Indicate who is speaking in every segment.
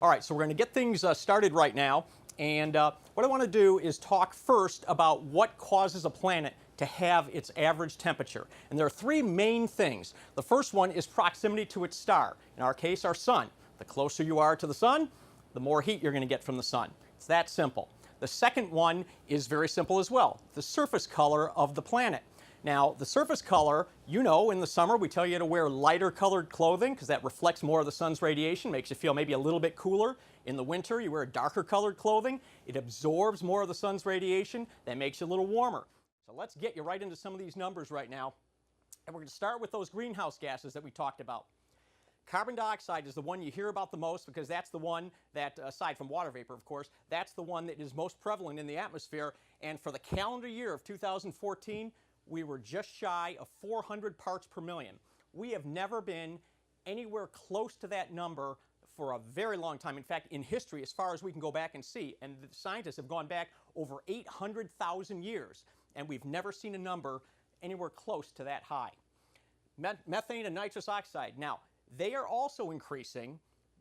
Speaker 1: All right, so we're going to get things started right now. And what I want to do is talk first about what causes a planet to have its average temperature. And there are three main things. The first one is proximity to its star. In our case, our sun. The closer you are to the sun, the more heat you're going to get from the sun. It's that simple. The second one is very simple as well. The surface color of the planet. Now, the surface color, you know, in the summer we tell you to wear lighter colored clothing because that reflects more of the sun's radiation, makes you feel maybe a little bit cooler. In the winter, you wear darker colored clothing. It absorbs more of the sun's radiation. That makes you a little warmer. So let's get you right into some of these numbers right now. And we're going to start with those greenhouse gases that we talked about. Carbon dioxide is the one you hear about the most because that's the one that, aside from water vapor, of course, that's the one that is most prevalent in the atmosphere. And for the calendar year of 2014, we were just shy of 400 parts per million. We have never been anywhere close to that number for a very long time. In fact, in history, as far as we can go back and see, and the scientists have gone back over 800,000 years, and we've never seen a number anywhere close to that high. Methane and nitrous oxide. Now, they are also increasing,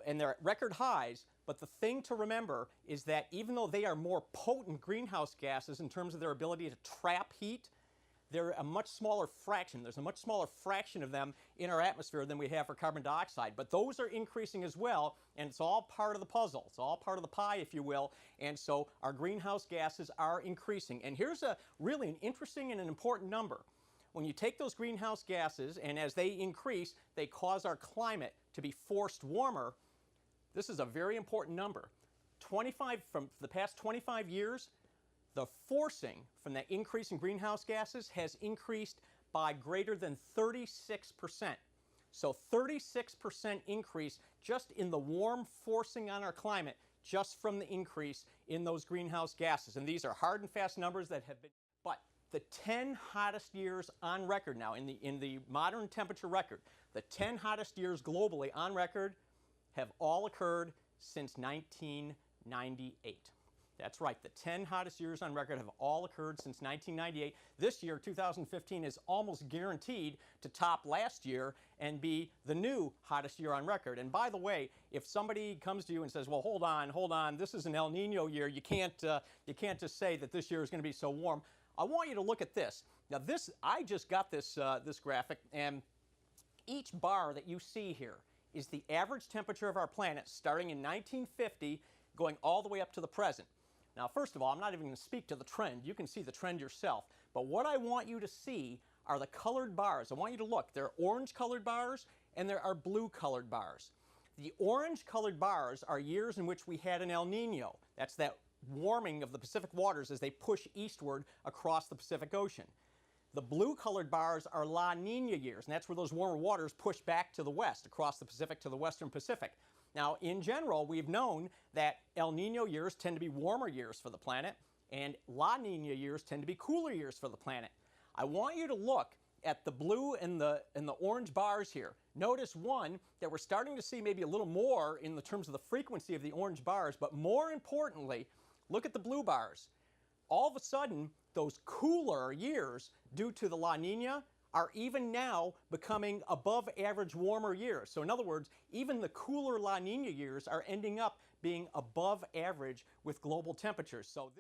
Speaker 1: and they're at record highs, but the thing to remember is that even though they are more potent greenhouse gases in terms of their ability to trap heat, they're a much smaller fraction. There's a much smaller fraction of them in our atmosphere than we have for carbon dioxide. But those are increasing as well, and it's all part of the puzzle. It's all part of the pie, if you will. And so our greenhouse gases are increasing. And here's really an interesting and an important number. When you take those greenhouse gases, and as they increase, they cause our climate to be forced warmer. This is a very important number. From the past 25 years, the forcing from that increase in greenhouse gases has increased by greater than 36%. So 36% increase just in the warm forcing on our climate just from the increase in those greenhouse gases. And these are hard and fast numbers that have been, but the 10 hottest years on record now in the modern temperature record, the 10 hottest years globally on record have all occurred since 1998. That's right, the 10 hottest years on record have all occurred since 1998. This year, 2015, is almost guaranteed to top last year and be the new hottest year on record. And by the way, if somebody comes to you and says, well, hold on, this is an El Nino year, you can't just say that this year is going to be so warm. I want you to look at this. Now I just got this graphic, and each bar that you see here is the average temperature of our planet starting in 1950 going all the way up to the present. Now, first of all, I'm not even going to speak to the trend. You can see the trend yourself. But what I want you to see are the colored bars. I want you to look. There are orange-colored bars and there are blue-colored bars. The orange-colored bars are years in which we had an El Nino. That's that warming of the Pacific waters as they push eastward across the Pacific Ocean. The blue-colored bars are La Nina years, and that's where those warmer waters push back to the west, across the Pacific to the western Pacific. Now, in general, we've known that El Nino years tend to be warmer years for the planet, and La Nina years tend to be cooler years for the planet. I want you to look at the blue and the orange bars here. Notice, one, that we're starting to see maybe a little more in the terms of the frequency of the orange bars, but more importantly, look at the blue bars. All of a sudden, those cooler years, due to the La Nina, are even now becoming above average warmer years. So in other words, even the cooler La Nina years are ending up being above average with global temperatures. So